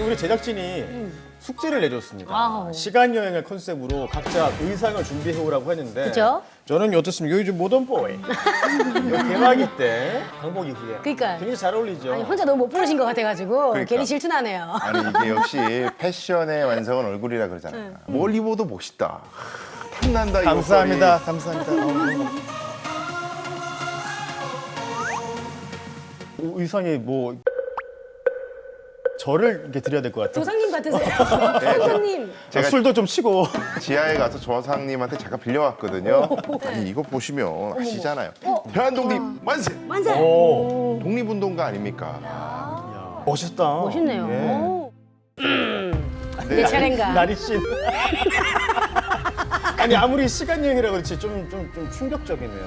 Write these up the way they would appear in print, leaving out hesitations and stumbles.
우리 제작진이 숙제를 내줬습니다. 와우. 시간 여행을 컨셉으로 각자 의상을 준비해 오라고 했는데 그죠? 저는 어떻습니까? 요즘 모던 보이. 개막이 때 광복 이후에 그러니까요. 굉장히 잘 어울리죠. 아니 혼자 너무 못 부르신 것 같아가지고 그러니까. 괜히 질투나네요. 아니 이게 역시 패션의 완성은 얼굴이라 그러잖아요. 뭘 입어도 멋있다. 탐난다. 이 감사합니다. 감사합니다. 의상이 뭐 저를 이렇게 드려야 될 것 같아요. 조상님 같으세요. 선생님. 제가 술도 좀 치고. 목걸이. 지하에 가서 조상님한테 잠깐 빌려왔거든요. 아니 이거 보시면 아시잖아요. 대한독립 만세! 만세. 오. 독립운동가 아닙니까? 야, 멋있다. 멋있네요. 예. 오. 네. 내 차례인가? 나리 씨. 아니 아무리 시간 여행이라 그렇지 좀 충격적이네요.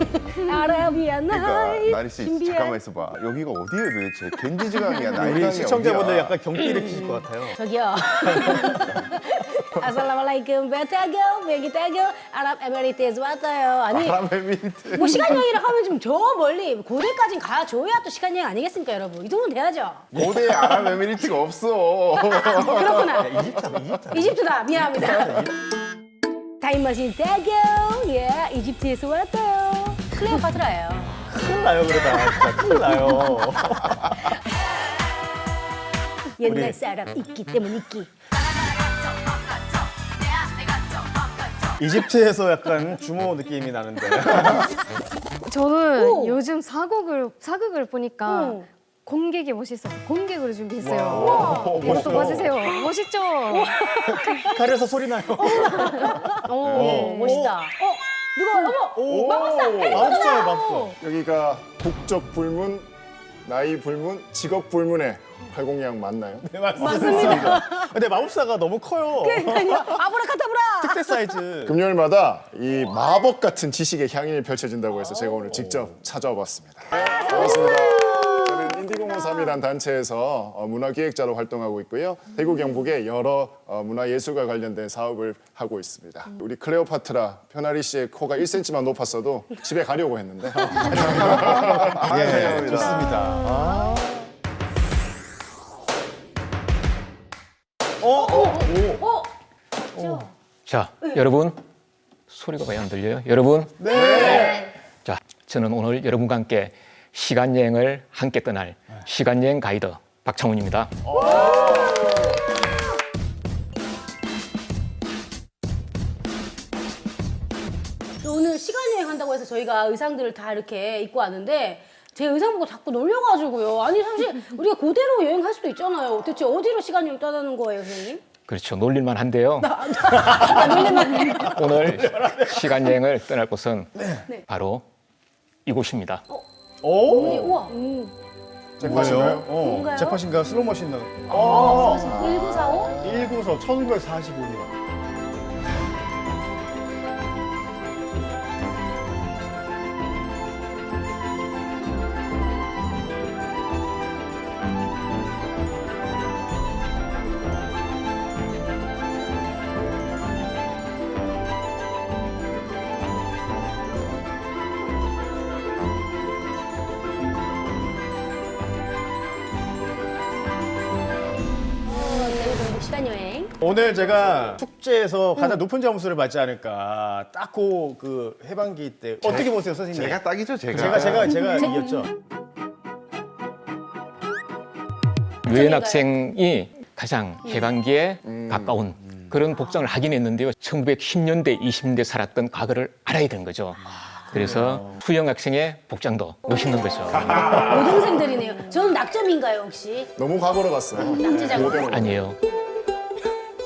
아라비아 그러니까 나이. 나리 씨 신비해. 잠깐만 있어봐. 여기가 어디예요 도대체? 겐지즈강이야, 우리 나일강이야. 시청자분들 어디야? 약간 경기를 끼실 것 같아요. 저기요. 아살라말라이쿰 베타고 베기타고 아랍에미리트에서 왔어요. 아니 아랍에미리트. 뭐 시간 여행이라 하면 좀 저 멀리 고대까지 가줘야 또 시간 여행 아니겠습니까, 여러분? 이 정도는 돼야죠. 고대 아랍에미리트가 없어. 그렇구나. 이집트. 이집트다. 미안합니다. 타임머신 타고 예 이집트에서 왔어요. 클레오파트라예요. 큰일 나요 그러다. 진짜 큰일 나요. 옛날 우리- 사람 있기 때문 있기. 이집트에서 약간 주모 느낌이 나는데. 저는 오. 요즘 사극을 보니까 오. 공객이 멋있어서 공객으로 준비했어요. 와, 이것도 봐주세요. 멋있죠? 칼에서 소리 나요. 오, 멋있다. 누가 어머 마법사. 마법사예요 마법사. 여기가 국적 불문, 나이 불문, 직업 불문의 팔공양 맞나요? 네, 맞습니다. 근데 마법사가 너무 커요. 아브라카타브라. 특대 사이즈. 금요일마다 이 마법 같은 지식의 향연이 펼쳐진다고 해서 제가 오늘 직접 찾아와 봤습니다. 반갑습니다. 저는 인디고모 3이라는 단체에서 문화기획자로 활동하고 있고요. 대구 경북에 여러 문화예술과 관련된 사업을 하고 있습니다. 우리 클레오파트라 편아리 씨의 코가 1cm만 높았어도 집에 가려고 했는데 예, 좋습니다. 자, 여러분 소리가 왜 안 들려요? 여러분? 네. 자, 저는 오늘 여러분과 함께 시간 여행을 함께 떠날 시간 여행 가이드 박창훈입니다. 오늘 시간 여행 한다고 해서 저희가 의상들을 다 이렇게 입고 왔는데 제 의상 보고 자꾸 놀려가지고요. 아니 사실 우리가 그대로 여행할 수도 있잖아요. 대체 어디로 시간 여행 떠나는 거예요, 선생님? 그렇죠. 놀릴만 한데요. 놀릴만. 오늘 시간 여행을 떠날 곳은 바로 이곳입니다. 오. 우와. 잭팟인가요? 뭔가요? 잭팟인가 슬로모션 나. 1945? 19서 1945년. 대구 시간 여행. 오늘 제가 축제에서 가장 높은 점수를 받지 않을까. 딱 그 해방기 때 어떻게 보세요, 선생님? 제가 딱이죠, 제가. 제가 이겼죠. 유엔 학생이 가장 해방기에 가까운 그런 복장을 하긴 했는데요. 1910년대, 20년대 살았던 과거를 알아야 되는 거죠. 그래서 수영 학생의 복장도 멋있는 거죠. 고등생들이네요. 저는 낙점인가요, 혹시? 너무 과거로 갔어요. 낙지자고. 고대로. 아니에요.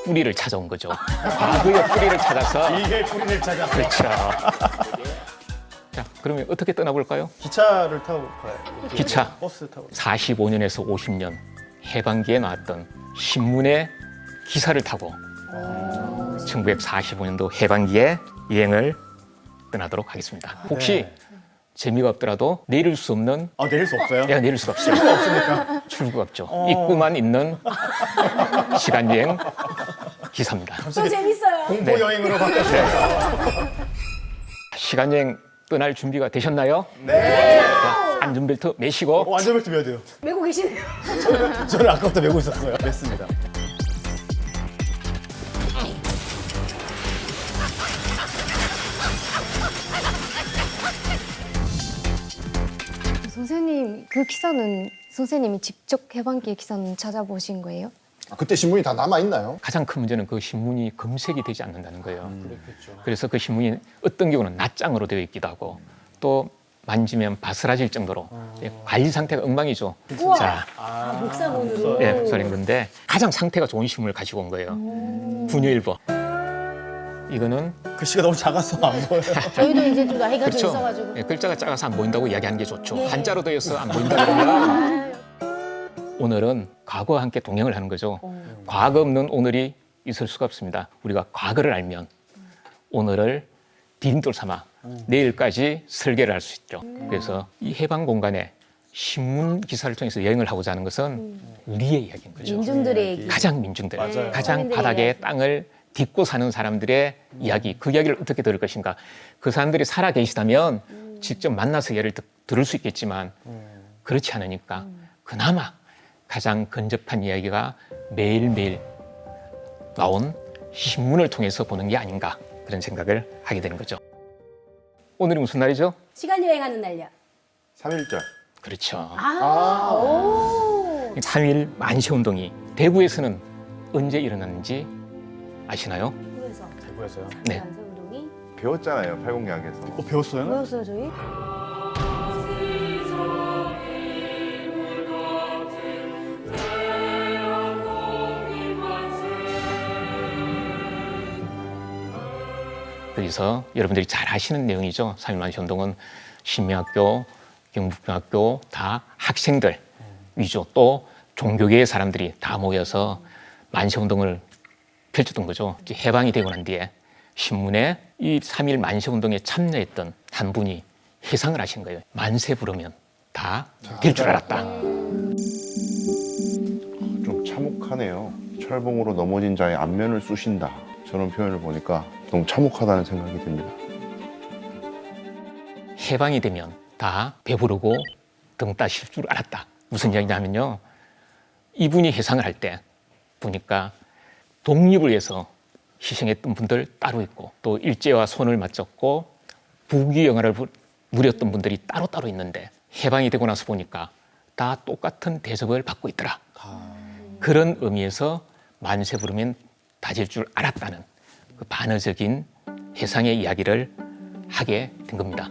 뿌리를 찾아온 거죠. 과거의 뿌리를 찾아서. 이게 뿌리를 찾아. 그렇죠. 자, 그러면 어떻게 떠나볼까요? 기차를 타고 가요. 기차. 버스 타고. 45년에서 50년 해방기에 나왔던 신문의 기사를 타고 1945년도 해방기에 여행을 떠나도록 하겠습니다. 혹시 재미가 없더라도 내릴 수 없는 내릴 수 없어요? 내릴 수가 없어요. 출구가 없습니까? 출구가 없죠. 입구만 있는 시간 여행 기사입니다. 또 재밌어요. 공포 여행으로 바뀌었어요. 시간 여행 떠날 준비가 되셨나요? 네. 자, 안전벨트 매시고 안전벨트 매야 돼요. 메고 계시네요. 저는 아까부터 메고 있었어요. 맸습니다. 선생님 그 기사는 선생님이 직접 해방기의 기사는 찾아보신 거예요? 그때 신문이 다 남아 있나요? 가장 큰 문제는 그 신문이 검색이 되지 않는다는 거예요. 그래서 그 신문이 어떤 경우는 낱장으로 되어 있기도 하고 또 만지면 바스라질 정도로 관리 상태가 엉망이죠. 우와. 자, 목사본으로. 예, 목소리인 건데 가장 상태가 좋은 신문을 가지고 온 거예요. 분유일보. 이거는 글씨가 너무 작아서 안 보여요. 저희도 이제 좀 나이가 좀 그렇죠. 있어가지고. 예, 글자가 작아서 안 보인다고 이야기하는 게 좋죠. 예. 한자로 되어 있어 안 보인다 그러면 오늘은 과거와 함께 동행을 하는 거죠. 과거 없는 오늘이 있을 수가 없습니다. 우리가 과거를 알면 오늘을 디딤돌 삼아 내일까지 설계를 할 수 있죠. 그래서 이 해방 공간에 신문 기사를 통해서 여행을 하고자 하는 것은 우리의 이야기인 거죠. 민중들의 얘기. 가장 민중들, 맞아요. 가장 서민들의 바닥의 이야기. 땅을 딛고 사는 사람들의 이야기, 그 이야기를 어떻게 들을 것인가. 그 사람들이 살아 계시다면 직접 만나서 예를 들을 수 있겠지만 그렇지 않으니까 그나마 가장 근접한 이야기가 매일매일 나온 신문을 통해서 보는 게 아닌가 그런 생각을 하게 되는 거죠. 오늘이 무슨 날이죠? 시간 여행하는 날요. 3.1절. 그렇죠. 오. 3.1 만세운동이 대구에서는 언제 일어났는지 아시나요? 그래서 대구에서요. 네. 만세운동이 배웠잖아요, 팔공야학에서. 배웠어요? 뭐였어요 저희? 그래서 여러분들이 잘 아시는 내용이죠. 3.1 만세운동은 신명학교, 경북중학교 다 학생들 위주 또 종교계의 사람들이 다 모여서 만세운동을 펼쳤던 거죠. 이제 해방이 되고 난 뒤에 신문에 이 3.1 만세운동에 참여했던 한 분이 회상을 하신 거예요. 만세 부르면 다 될 줄 알았다. 좀 참혹하네요. 철봉으로 넘어진 자의 안면을 쑤신다. 저런 표현을 보니까 너무 참혹하다는 생각이 듭니다. 해방이 되면 다 배부르고 등 따실 줄 알았다. 무슨 이야기냐면요. 이분이 해상을 할 때 보니까 독립을 위해서 희생했던 분들 따로 있고 또 일제와 손을 맞잡고 부귀영화를 누렸던 분들이 따로따로 있는데 해방이 되고 나서 보니까 다 똑같은 대접을 받고 있더라. 그런 의미에서 만세 부르면 다질 줄 알았다는 그 반어적인 해상의 이야기를 하게 된 겁니다.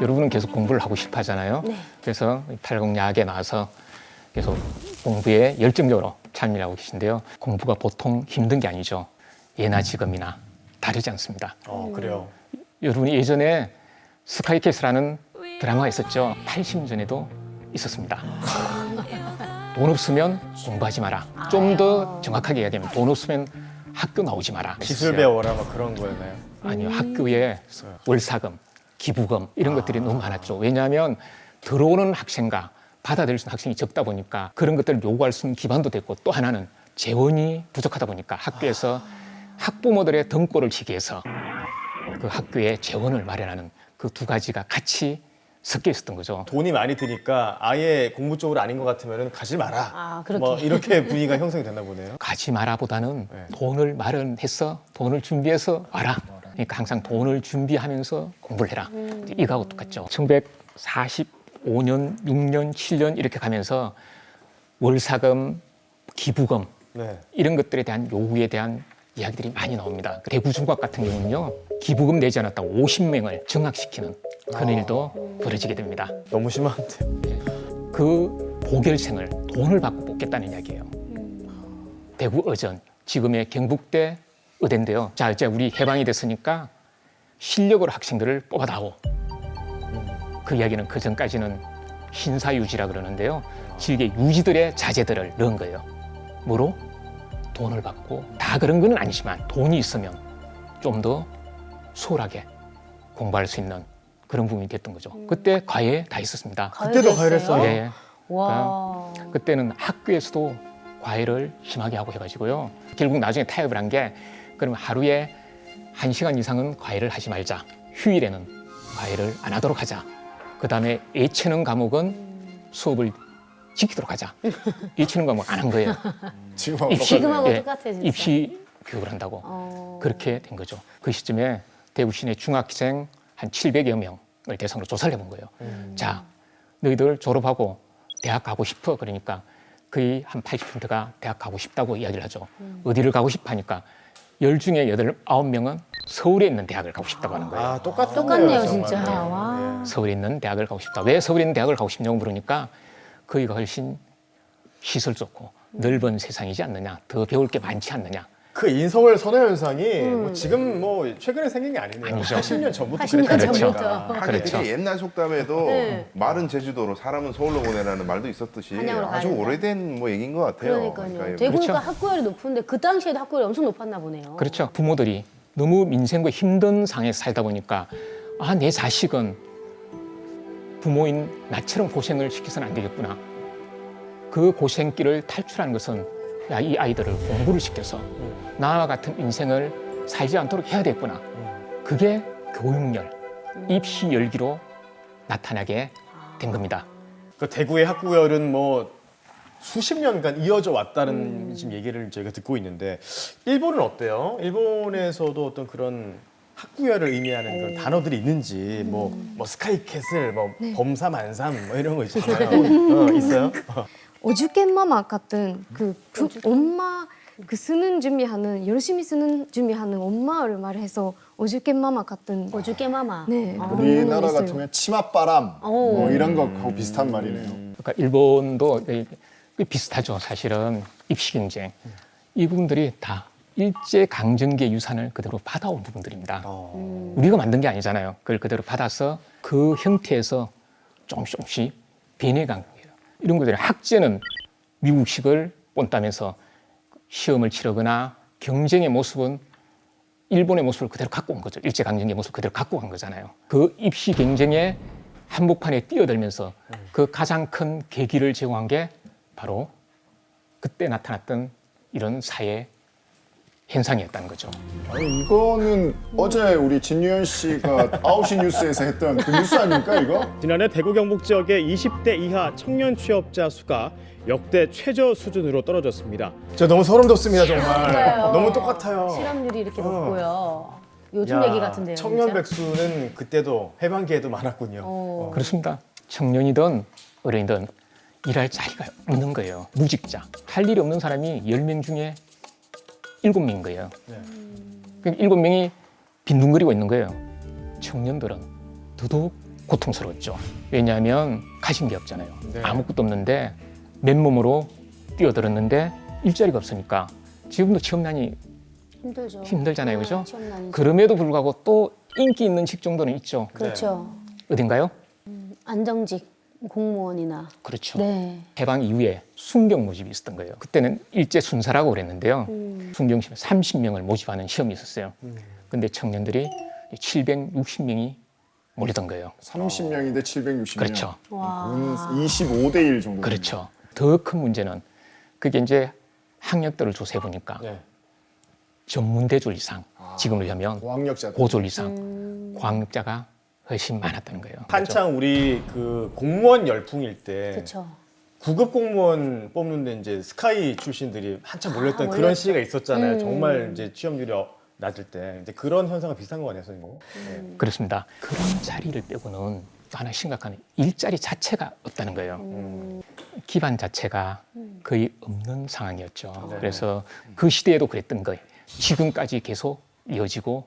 여러분은 계속 공부를 하고 싶어 하잖아요. 네. 그래서 팔공야학에 나와서 계속 공부에 열정적으로 참여하고 계신데요. 공부가 보통 힘든 게 아니죠. 예나 지금이나 다르지 않습니다. 그래요. 여러분이 예전에 스카이캐슬라는 드라마가 있었죠. 80년 전에도 있었습니다. 돈 없으면 공부하지 마라. 좀 더 정확하게 이야기하면 돈 없으면 학교 나오지 마라. 기술 배워라 막 그런 거였나요? 아니요. 학교에 월사금, 기부금 이런 것들이 너무 많았죠. 왜냐하면 들어오는 학생과 받아들일 수 있는 학생이 적다 보니까 그런 것들을 요구할 수 있는 기반도 됐고 또 하나는 재원이 부족하다 보니까 학교에서 학부모들의 등골을 치기 위해서 그 학교에 재원을 마련하는 그 두 가지가 같이 섞여 있었던 거죠. 돈이 많이 드니까 아예 공부 쪽으로 아닌 것 같으면 가지 마라. 아, 그렇게. 뭐 이렇게 분위기가 형성이 됐나 보네요. 가지 마라보다는 네. 돈을 마련해서 돈을 준비해서 와라. 그러니까 항상 돈을 준비하면서 공부를 해라. 이거하고 똑같죠. 1945년, 6년, 7년 이렇게 가면서 월사금, 기부금 네. 이런 것들에 대한 요구에 대한 이야기들이 많이 나옵니다. 대구중학 같은 경우는요. 기부금 내지 않았다고 50명을 정학시키는 그런 일도 벌어지게 됩니다. 너무 심한데. 그 보결생을 돈을 받고 뽑겠다는 이야기예요. 대구 의전, 지금의 경북대 의대인데요. 자, 이제 우리 해방이 됐으니까 실력으로 학생들을 뽑아다오. 그 이야기는 그 전까지는 신사유지라 그러는데요. 실계 유지들의 자제들을 넣은 거예요. 뭐로? 돈을 받고 다 그런 건 아니지만 돈이 있으면 좀 더 수월하게 공부할 수 있는 그런 부분이 됐던 거죠. 그때 과외 다 있었습니다. 그때도 과외를 했어요? 예. 와. 그때는 학교에서도 과외를 심하게 하고 해가지고요. 결국 나중에 타협을 한 게 그럼 하루에 1시간 이상은 과외를 하지 말자. 휴일에는 과외를 안 하도록 하자. 그 다음에 예체능 과목은 수업을 지키도록 하자. 예체능 과목 안 한 거예요. 지금하고 입시- 똑같네요. 지금하고 예, 똑같아 진짜. 입시 교육을 한다고 그렇게 된 거죠. 그 시점에 대구 시내 중학생 한 700여 명을 대상으로 조사를 해본 거예요. 자, 너희들 졸업하고 대학 가고 싶어? 그러니까 거의 한 80%가 대학 가고 싶다고 이야기를 하죠. 어디를 가고 싶어 하니까 10 중에 8, 9명은 서울에 있는 대학을 가고 싶다고 하는 거예요. 아, 똑같네요. 똑같네요, 정말. 진짜. 네. 와. 서울에 있는 대학을 가고 싶다. 왜 서울에 있는 대학을 가고 싶냐고 물으니까 거기가 훨씬 시설 좋고 넓은 세상이지 않느냐. 더 배울 게 많지 않느냐. 그 인서울 선호 현상이 뭐 지금 뭐 최근에 생긴 게 아니네요. 아니죠. 80년 전부터 80년 그랬다는 전부터. 거니까. 하긴 그렇죠. 되게 옛날 속담에도 네. 말은 제주도로 사람은 서울로 보내라는 말도 있었듯이 한양으로 아주 가야 된다. 오래된 뭐 얘기인 것 같아요. 그러니까요. 이 대구가 그렇죠. 학구열이 높은데 그 당시에도 학구열이 엄청 높았나 보네요. 그렇죠. 부모들이 너무 민생과 힘든 상황에서 살다 보니까 아, 내 자식은 부모인 나처럼 고생을 시켜서는 안 되겠구나. 그 고생길을 탈출하는 것은 야, 이 아이들을 공부를 시켜서 나와 같은 인생을 살지 않도록 해야 되겠구나. 그게 교육열, 입시 열기로 나타나게 된 겁니다. 그 대구의 학구열은 뭐 수십 년간 이어져 왔다는 지금 얘기를 저희가 듣고 있는데 일본은 어때요? 일본에서도 어떤 그런 학구열을 의미하는 그런 단어들이 있는지 뭐 스카이캐슬, 뭐 범사만삼 뭐 이런 거 있잖아요. 있어요? 오주켄마마 같은 엄마 쓰는 준비하는 열심히 쓰는 준비하는 엄마를 말해서 오주켄마마 같은 어죽게 마마. 네. 그런 우리나라 문화가 있어요. 같으면 치맛바람 뭐 이런 거하고 비슷한 말이네요. 그러니까 일본도 비슷하죠. 사실은 입시 경쟁. 이 부분들이 다 일제 강점기의 유산을 그대로 받아온 부분들입니다. 우리가 만든 게 아니잖아요. 그걸 그대로 받아서 그 형태에서 조금씩 변해간 거예요. 이런 것들이 학제는 미국식을 본따면서 시험을 치르거나 경쟁의 모습은 일본의 모습을 그대로 갖고 온 거죠. 일제 강점기의 모습을 그대로 갖고 간 거잖아요. 그 입시 경쟁의 한복판에 뛰어들면서 그 가장 큰 계기를 제공한 게 바로 그때 나타났던 이런 사회 현상이었다는 거죠. 아니 이거는 어제 우리 진유현 씨가 9시 뉴스에서 했던 그 뉴스 아닙니까 이거? 지난해 대구 경북 지역의 20대 이하 청년 취업자 수가 역대 최저 수준으로 떨어졌습니다. 저 너무 소름 돋습니다 정말. 맞아요. 너무 똑같아요. 실업률이 이렇게 높고요. 요즘 야, 얘기 같은데요. 청년 진짜? 백수는 그때도 해방기에도 많았군요. 그렇습니다. 청년이든 어른이든 일할 자리가 없는 거예요. 무직자. 할 일이 없는 사람이 10명 중에 7명인 거예요. 네. 그 7명이 빈둥거리고 있는 거예요. 청년들은 더더욱 고통스러웠죠. 왜냐하면 가진 게 없잖아요. 네. 아무것도 없는데 맨몸으로 뛰어들었는데 일자리가 없으니까 지금도 취업난이 힘들죠. 힘들잖아요. 그죠? 취업난이죠. 그럼에도 불구하고 또 인기 있는 직종들은 있죠. 그렇죠. 어딘가요? 안정직 공무원이나. 그렇죠. 네. 해방 이후에 순경 모집이 있었던 거예요. 그때는 일제 순사라고 그랬는데요. 순경 시험 30명을 모집하는 시험이 있었어요. 근데 청년들이 760명이 몰리던 거예요. 30명인데 760명. 그렇죠. 와. 25대 1 정도. 그렇죠. 더 큰 문제는 그게 이제 학력들을 조사해 보니까 네. 전문대졸 이상, 지금으로 하면 고학력자들. 고졸 이상, 과학자가 훨씬 많았다는 거예요. 한창 우리 그 공무원 열풍일 때 그렇죠. 9급 공무원 뽑는데 이제 스카이 출신들이 한참 몰렸던 그런 몰렸죠. 시기가 있었잖아요. 정말 이제 취업률이 낮을 때 이제 그런 현상과 비슷한 거 아니에요, 선생님? 그렇습니다. 그런 자리를 빼고는 또 하나 심각한 일자리 자체가 없다는 거예요. 기반 자체가 거의 없는 상황이었죠. 네. 그래서 그 시대에도 그랬던 거예요. 지금까지 계속 이어지고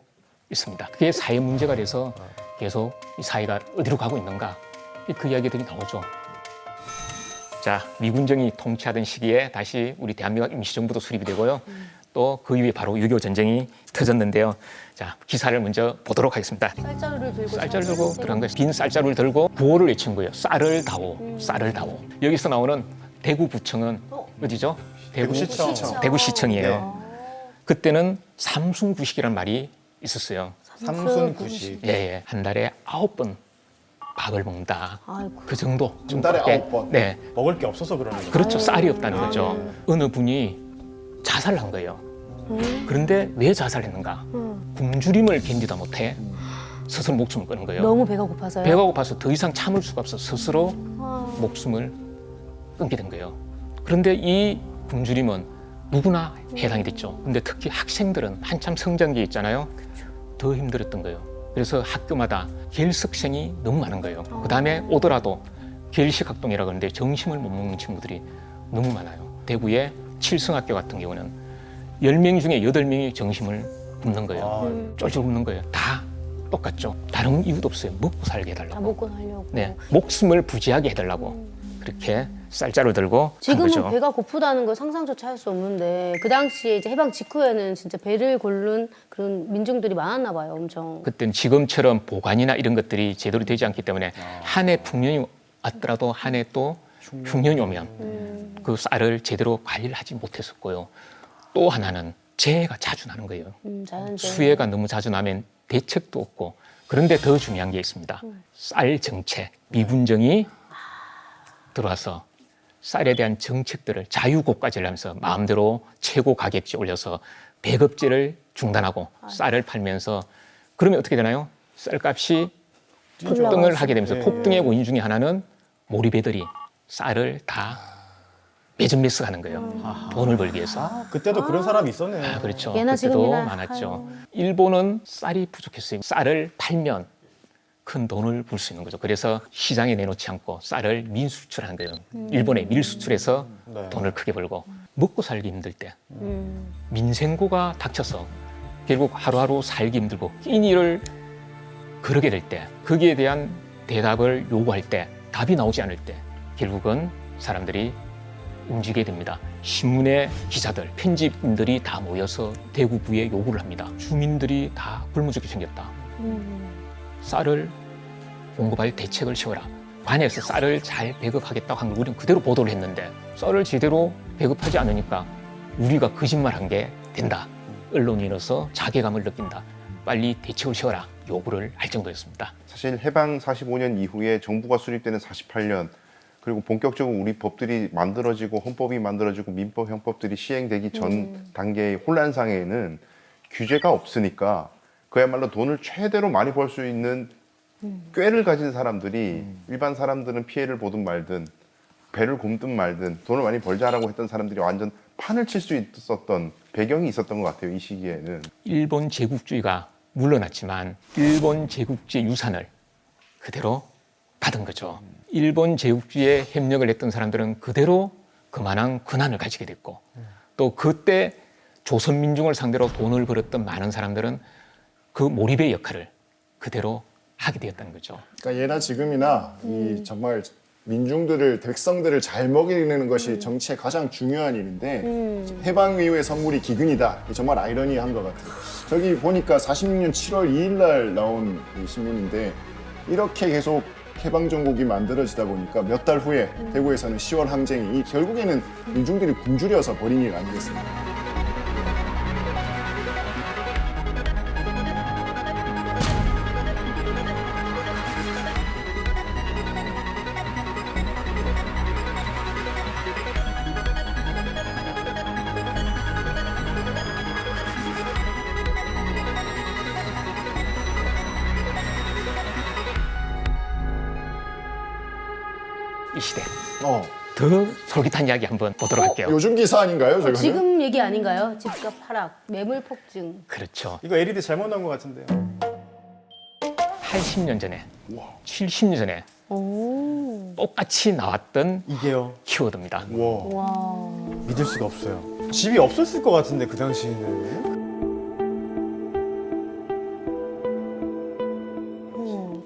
있습니다. 그게 사회 문제가 돼서 계속 이 사회가 어디로 가고 있는가 그 이야기들이 나오죠. 자, 미군정이 통치하던 시기에 다시 우리 대한민국 임시정부도 수립이 되고요. 또 그 이후에 바로 6.25 전쟁이 터졌는데요. 자, 기사를 먼저 보도록 하겠습니다. 쌀자루를 들고. 쌀자루 들고 들어간 거예요. 빈 쌀자루를 들고 구호를 외친 거예요. 쌀을 다오, 쌀을 다오. 여기서 나오는 대구구청은 어디죠? 대구시청. 대구시청이에요. 그때는 삼순구식이라는 말이 있었어요. 삼순구식. 예. 한 달에 9번 밥을 먹는다. 아이고. 그 정도. 한 달에 정도밖에. 9번. 네. 먹을 게 없어서 그러는 거죠. 그렇죠. 쌀이 없다는 거죠. 어느 분이 자살을 한 거예요. 그런데 왜 자살했는가? 굶주림을 견디다 못해 스스로 목숨을 끊은 거예요. 너무 배가 고파서요. 배가 고파서 더 이상 참을 수가 없어 스스로 목숨을 끊게 된 거예요. 그런데 이 굶주림은 누구나 해당이 됐죠. 근데 특히 학생들은 한참 성장기 있잖아요. 더 힘들었던 거예요. 그래서 학교마다 결석생이 너무 많은 거예요. 그 다음에 오더라도 결식학동이라고 하는데 정심을 못 먹는 친구들이 너무 많아요. 대구의 칠성학교 같은 경우는 10명 중에 8명이 정심을 굶는 거예요. 쫄쫄 굶는 거예요. 다 똑같죠. 다른 이유도 없어요. 먹고 살게 다 해달라고. 먹고 살려고. 네, 목숨을 부지하게 해달라고 그렇게 쌀자루 들고 한 지금은 거죠. 배가 고프다는 걸 상상조차 할 수 없는데 그 당시에 이제 해방 직후에는 진짜 배를 고른 그런 민중들이 많았나 봐요, 엄청. 그때는 지금처럼 보관이나 이런 것들이 제대로 되지 않기 때문에 한 해 풍년이 왔더라도 한 해 또 흉년이 오면 그 쌀을 제대로 관리를 하지 못했었고요. 또 하나는 재해가 자주 나는 거예요. 자연재해. 수해가 너무 자주 나면 대책도 없고 그런데 더 중요한 게 있습니다. 쌀 정책, 미군정이 들어와서 쌀에 대한 정책들을 자유고가제를 하면서 마음대로 최고 가격제 올려서 배급제를 중단하고 쌀을 팔면서 그러면 어떻게 되나요? 쌀값이 폭등을 하게 되면서 폭등의 원인 중에 하나는 몰입애들이 쌀을 다 매점 매수하는 거예요. 돈을 벌기 위해서. 그때도 그런 사람이 있었네요. 그렇죠. 예나 그때도 지금이나. 많았죠. 일본은 쌀이 부족했어요. 쌀을 팔면 큰 돈을 벌 수 있는 거죠. 그래서 시장에 내놓지 않고 쌀을 민수출하는 거예요. 일본에 밀수출해서 네. 돈을 크게 벌고 먹고 살기 힘들 때 민생고가 닥쳐서 결국 하루하루 살기 힘들고 끼니를 그러게 될 때 거기에 대한 대답을 요구할 때 답이 나오지 않을 때 결국은 사람들이 움직이게 됩니다. 신문의 기자들, 편집인들이 다 모여서 대구부에 요구를 합니다. 주민들이 다 굶어 죽게 생겼다. 쌀을 공급할 대책을 세워라. 관에서 쌀을 잘 배급하겠다고 한 걸 우리는 그대로 보도를 했는데 쌀을 제대로 배급하지 않으니까 우리가 거짓말한 게 된다. 언론인으로서 자괴감을 느낀다. 빨리 대책을 세워라. 요구를 할 정도였습니다. 사실 해방 45년 이후에 정부가 수립되는 48년 그리고 본격적으로 우리 법들이 만들어지고 헌법이 만들어지고 민법, 형법들이 시행되기 전 단계의 혼란상에는 규제가 없으니까 그야말로 돈을 최대로 많이 벌 수 있는 꾀를 가진 사람들이 일반 사람들은 피해를 보든 말든 배를 굶든 말든 돈을 많이 벌자라고 했던 사람들이 완전 판을 칠 수 있었던 배경이 있었던 것 같아요. 이 시기에는. 일본 제국주의가 물러났지만 일본 제국주의 유산을 그대로 받은 거죠. 일본 제국주의에 협력을 했던 사람들은 그대로 그만한 권한을 가지게 됐고 또 그때 조선 민중을 상대로 돈을 벌었던 많은 사람들은 그 몰입의 역할을 그대로 하게 되었다는 거죠. 그러니까 예나 지금이나 이 정말 민중들을 백성들을 잘 먹이는 것이 정치의 가장 중요한 일인데 해방 이후의 선물이 기근이다. 정말 아이러니한 것 같아요. 저기 보니까 46년 7월 2일 날 나온 이 신문인데 이렇게 계속 해방 정국이 만들어지다 보니까 몇 달 후에 대구에서는 10월 항쟁이 결국에는 민중들이 굶주려서 벌인 일 아니겠습니까? 이 시대 더 솔깃한 이야기 한번 보도록 할게요. 요즘 기사 아닌가요? 저거는? 지금 얘기 아닌가요? 집값 하락, 매물 폭증. 그렇죠. 이거 LED 잘못 나온 것 같은데요. 80년 전에, 70년 전에 오. 똑같이 나왔던 이게요. 키워드입니다. 와, 와. 믿을 수가 없어요. 집이 없었을 것 같은데 그 당시에는.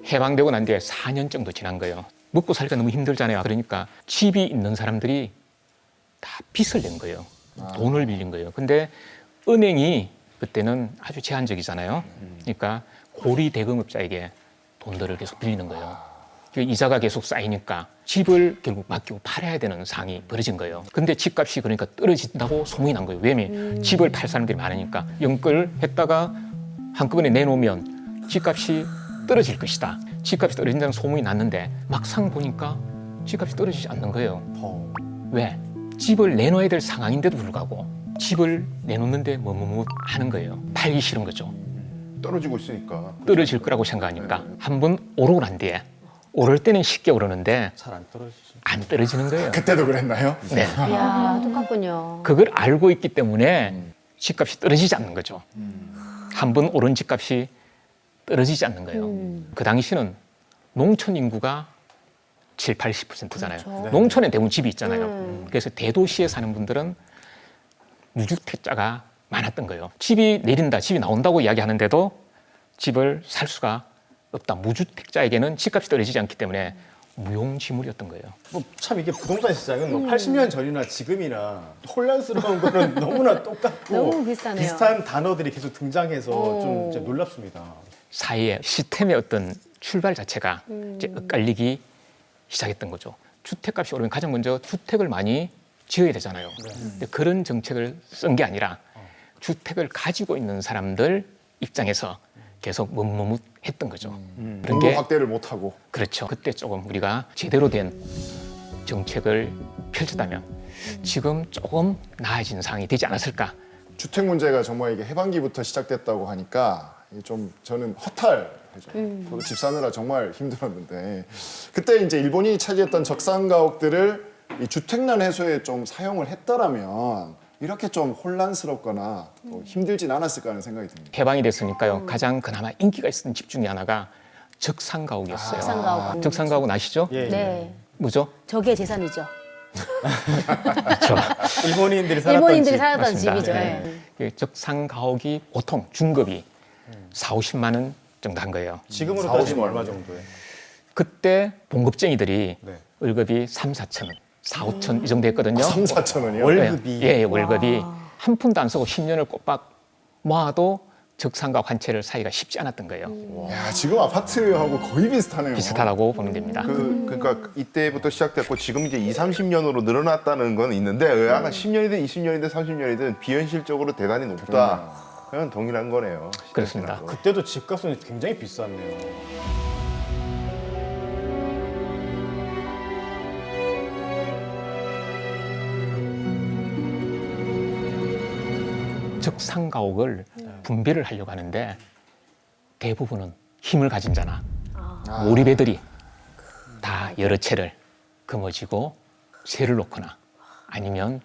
해방되고 난 뒤에 4년 정도 지난 거예요. 먹고 살기가 너무 힘들잖아요. 그러니까 집이 있는 사람들이 다 빚을 낸 거예요. 돈을 빌린 거예요. 근데 은행이 그때는 아주 제한적이잖아요. 그러니까 고리 대금업자에게 돈들을 계속 빌리는 거예요. 이자가 계속 쌓이니까 집을 결국 맡기고 팔아야 되는 상황이 벌어진 거예요. 근데 집값이 그러니까 떨어진다고 소문이 난 거예요. 왜냐면 집을 팔 사람들이 많으니까 연끌 했다가 한꺼번에 내놓으면 집값이 떨어질 것이다. 집값이 떨어진다는 소문이 났는데 막상 보니까 집값이 떨어지지 않는 거예요. 왜? 집을 내놓아야 될 상황인데도 불구하고 집을 내놓는데 뭐뭐뭐 하는 거예요. 팔기 싫은 거죠. 떨어지고 있으니까. 떨어질 거라고 생각하니까 한 번 오르고 난 뒤에 오를 때는 쉽게 오르는데 잘 안 떨어지죠. 안 떨어지는 거예요. 그때도 그랬나요? 네. 이야, 똑같군요. 그걸 알고 있기 때문에 집값이 떨어지지 않는 거죠. 한 번 오른 집값이 떨어지지 않는 거예요. 그 당시는 농촌 인구가 7, 80%잖아요. 그렇죠. 농촌에 대부분 집이 있잖아요. 그래서 대도시에 사는 분들은 무주택자가 많았던 거예요. 집이 내린다, 집이 나온다고 이야기하는데도 집을 살 수가 없다. 무주택자에게는 집값이 떨어지지 않기 때문에 무용지물이었던 거예요. 뭐 참 이게 부동산 시장은 뭐 80년 전이나 지금이나 혼란스러운 거는 너무나 똑같고 너무 비슷하네요. 비슷한 단어들이 계속 등장해서 오. 좀 진짜 놀랍습니다. 사회의 시스템의 어떤 출발 자체가 이제 엇갈리기 시작했던 거죠. 주택값이 오르면 가장 먼저 주택을 많이 지어야 되잖아요. 근데 그런 정책을 쓴 게 아니라 주택을 가지고 있는 사람들 입장에서 계속 머뭇했던 거죠. 그런 공급 게 확대를 못하고. 그렇죠. 그때 조금 우리가 제대로 된 정책을 펼쳤다면 지금 조금 나아진 상황이 되지 않았을까. 주택 문제가 정말 이게 해반기부터 시작됐다고 하니까 이게 좀 저는 허탈해져. 저도 집 사느라 정말 힘들었는데 그때 이제 일본이 차지했던 적산가옥들을 이 주택난 해소에 좀 사용을 했더라면 이렇게 좀 혼란스럽거나 또 힘들진 않았을까 하는 생각이 듭니다. 해방이 됐으니까요. 가장 그나마 인기가 있었던 집 중에 하나가 적산가옥이었어요. 적산가옥. 적산가옥은 아시죠? 예, 예. 네. 뭐죠? 저게 재산이죠. 그렇죠. 일본인들이 살았던 일본인들이 집. 살았던 맞습니다. 집이죠. 네. 예. 이 적산가옥이 보통 중급이 4, 50만 원 정도 한 거예요. 지금으로 4, 50만 따지면 얼마 원. 정도예요? 그때 봉급쟁이들이 네. 월급이 3, 4천 원, 4, 5천 이 정도 했거든요. 3, 4천 원이요? 월급이 예, 예, 월급이 한 푼도 안 쓰고 10년을 꼬박 모아도 적산가옥 한 채를 사기가 쉽지 않았던 거예요. 야, 지금 아파트하고 거의 비슷하네요. 비슷하다고 보면 됩니다. 그러니까 이때부터 시작됐고 지금 이제 2, 30년으로 늘어났다는 건 있는데 아까 10년이든 20년이든 30년이든 비현실적으로 대단히 높다. 그건 동일한 거네요. 그렇습니다. 그때도 집값은 굉장히 비쌌네요. 적산가옥을 분배를 하려고 하는데 대부분은 힘을 가진 자나 몰입애들이 다 여러 채를 거머쥐고 세를 놓거나 아니면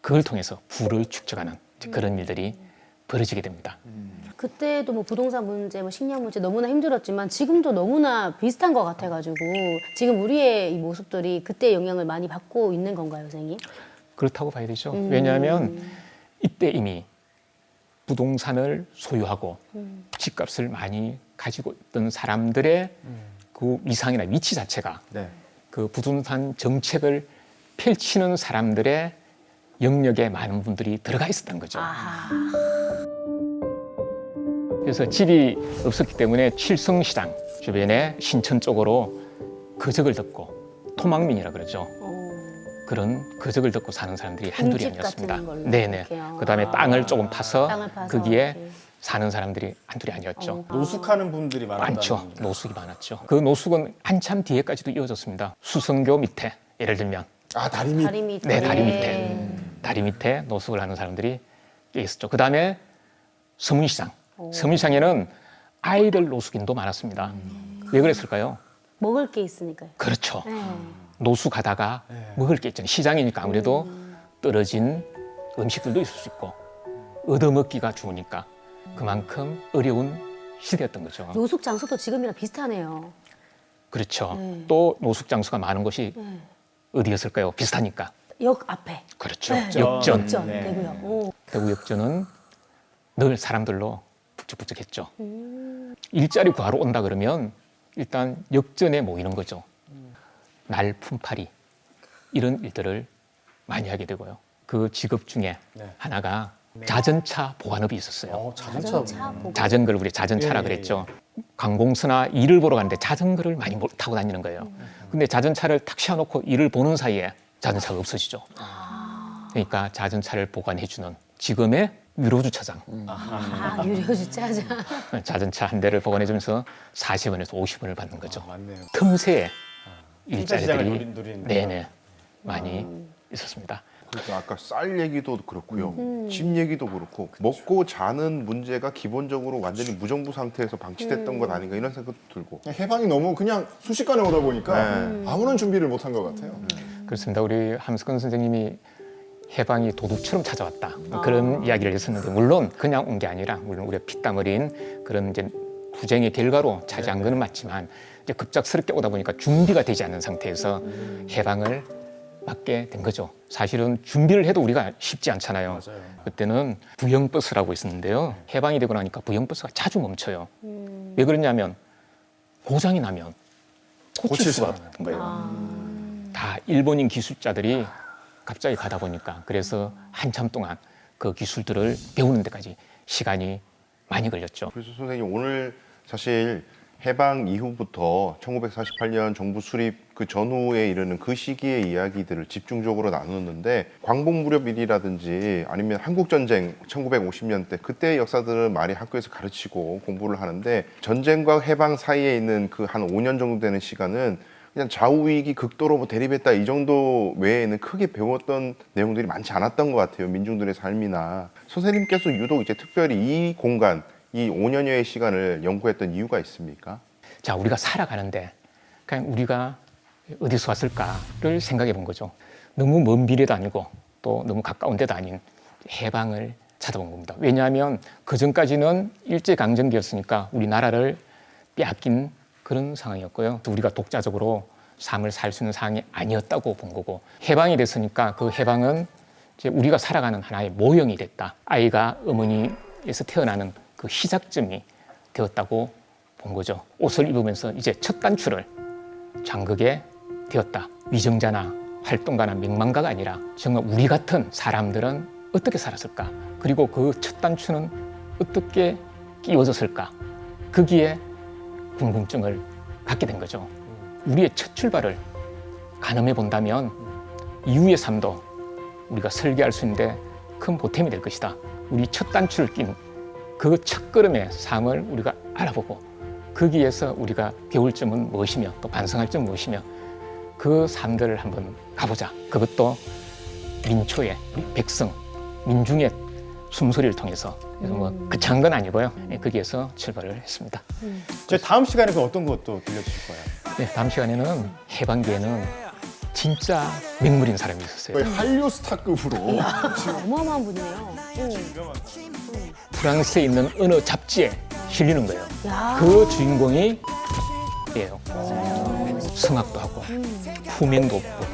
그걸 통해서 부를 축적하는 그런 일들이 벌어지게 됩니다. 그때도 뭐 부동산 문제, 뭐 식량 문제 너무나 힘들었지만 지금도 너무나 비슷한 것 같아가지고 지금 우리의 이 모습들이 그때 영향을 많이 받고 있는 건가요, 선생님? 그렇다고 봐야 되죠. 왜냐하면 이때 이미 부동산을 소유하고 집값을 많이 가지고 있던 사람들의 그 위상이나 위치 자체가 네. 그 부동산 정책을 펼치는 사람들의 영역에 많은 분들이 들어가 있었던 거죠. 그래서 집이 없었기 때문에 칠성시장 주변에 신천 쪽으로 거적을 듣고 토막민이라 그러죠. 그런 거적을 듣고 사는 사람들이 한둘이 빈집 아니었습니다. 같은 걸로 네네. 이렇게요. 그다음에 땅을 조금 파서 땅을 파서 거기에 이렇게. 사는 사람들이 한둘이 아니었죠. 노숙하는 분들이 많았다는 많죠. 겁니다. 노숙이 많았죠. 그 노숙은 한참 뒤에까지도 이어졌습니다. 수성교 밑에 예를 들면 아, 다리 밑. 다리 밑에. 네, 다리 밑에. 다리 밑에 노숙을 하는 사람들이 꽤 있었죠. 그 다음에 서문시장. 서문시장에는 아이들 노숙인도 많았습니다. 왜 그랬을까요? 먹을 게 있으니까요. 그렇죠. 네. 노숙하다가 먹을 게 있잖아요. 시장이니까 아무래도 떨어진 음식들도 있을 수 있고 얻어먹기가 좋으니까 그만큼 어려운 시대였던 거죠. 노숙 장소도 지금이랑 비슷하네요. 그렇죠. 네. 또 노숙 장소가 많은 곳이 네. 어디였을까요? 비슷하니까. 역 앞에. 그렇죠. 네. 역전. 역전 네. 되고요. 오. 대구 역전은 늘 사람들로 북적북적했죠. 일자리 구하러 온다 그러면 일단 역전에 모이는 거죠. 날 품팔이 이런 일들을 많이 하게 되고요. 그 직업 중에 네. 하나가 자전차 보관업이 있었어요. 자전차 보고. 자전거를 우리 자전차라 예, 예, 그랬죠. 관공서나 일을 보러 가는데 자전거를 많이 타고 다니는 거예요. 근데 자전차를 탁 세워놓고 일을 보는 사이에 자전차가 없어지죠. 그러니까 자전차를 보관해주는 지금의 유료주차장. 유료 주차장. 자전차 한 대를 보관해주면서 40원에서 50원을 받는 거죠. 맞네요. 틈새에 일자 시장을 일자리들이 노리는 네네 많이 있었습니다. 그러니까 아까 쌀 얘기도 그렇고요. 집 얘기도 그렇고 먹고 자는 문제가 기본적으로 완전히 무정부 상태에서 방치됐던 것 아닌가 이런 생각도 들고. 해방이 너무 그냥 순식간에 오다 보니까 아무런 준비를 못한 것 같아요. 그렇습니다. 우리 함석헌 선생님이 해방이 도둑처럼 찾아왔다 그런 이야기를 했었는데 물론 그냥 온 게 아니라 물론 우리가 피땀 흘린 그런 이제 투쟁의 결과로 차지한 거는 맞지만 이제 급작스럽게 오다 보니까 준비가 되지 않은 상태에서 해방을 맞게 된 거죠. 사실은 준비를 해도 우리가 쉽지 않잖아요. 그때는 부영버스라고 있었는데요. 해방이 되고 나니까 부영버스가 자주 멈춰요. 왜 그러냐면 고장이 나면 고칠 수가 없는 거예요. 다 일본인 기술자들이 갑자기 가다 보니까 그래서 한참 동안 그 기술들을 배우는 데까지 시간이 많이 걸렸죠. 그래서 선생님 오늘 사실 해방 이후부터 1948년 정부 수립 그 전후에 이르는 그 시기의 이야기들을 집중적으로 나눴는데 광복 무렵일이라든지 아니면 한국전쟁 1950년대 그때의 역사들은 많이 학교에서 가르치고 공부를 하는데 전쟁과 해방 사이에 있는 그 한 5년 정도 되는 시간은 그냥 좌우익이 극도로 뭐 대립했다 이 정도 외에는 크게 배웠던 내용들이 많지 않았던 것 같아요. 민중들의 삶이나. 선생님께서 유독 이제 특별히 이 공간, 이 5년여의 시간을 연구했던 이유가 있습니까? 자, 우리가 살아가는데 그냥 우리가 어디서 왔을까를 생각해 본 거죠. 너무 먼 미래도 아니고 또 너무 가까운 데도 아닌 해방을 찾아본 겁니다. 왜냐하면 그전까지는 일제강점기였으니까 우리나라를 빼앗긴 그런 상황이었고요. 우리가 독자적으로 삶을 살 수 있는 상황이 아니었다고 본 거고 해방이 됐으니까 그 해방은 이제 우리가 살아가는 하나의 모형이 됐다. 아이가 어머니에서 태어나는 그 시작점이 되었다고 본 거죠. 옷을 입으면서 이제 첫 단추를 잠그게 되었다. 위정자나 활동가나 명망가가 아니라 정말 우리 같은 사람들은 어떻게 살았을까? 그리고 그 첫 단추는 어떻게 끼워졌을까? 거기에 궁금증을 갖게 된 거죠. 우리의 첫 출발을 가늠해 본다면 이후의 삶도 우리가 설계할 수 있는데 큰 보탬이 될 것이다. 우리 첫 단추를 낀 그 첫걸음의 삶을 우리가 알아보고 거기에서 우리가 배울 점은 무엇이며 또 반성할 점은 무엇이며 그 삶들을 한번 가보자. 그것도 민초의 우리 백성, 민중의 숨소리를 통해서 그래서 뭐 그창 건 아니고요. 거기에서 출발을 했습니다. 제 다음 시간에 그 어떤 것도 들려주실 거예요? 네, 다음 시간에는 해방기에는 진짜 맹물인 사람이 있었어요. 거의 한류 스타급으로 어마어마한 분이에요. 프랑스에 있는 어느 잡지에 실리는 거예요. 야. 그 주인공이 예요. 성악도 하고 후면도 보고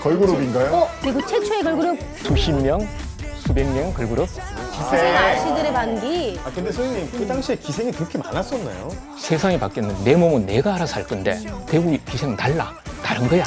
걸그룹인가요? 그리고 최초의 걸그룹 수십 명, 수백 명 걸그룹 기생 아씨들의 반기. 아 근데 선생님 그 당시에 기생이 그렇게 많았었나요? 세상이 바뀌었는데 내 몸은 내가 알아서 할 건데 대구 기생은 달라. 다른 거야.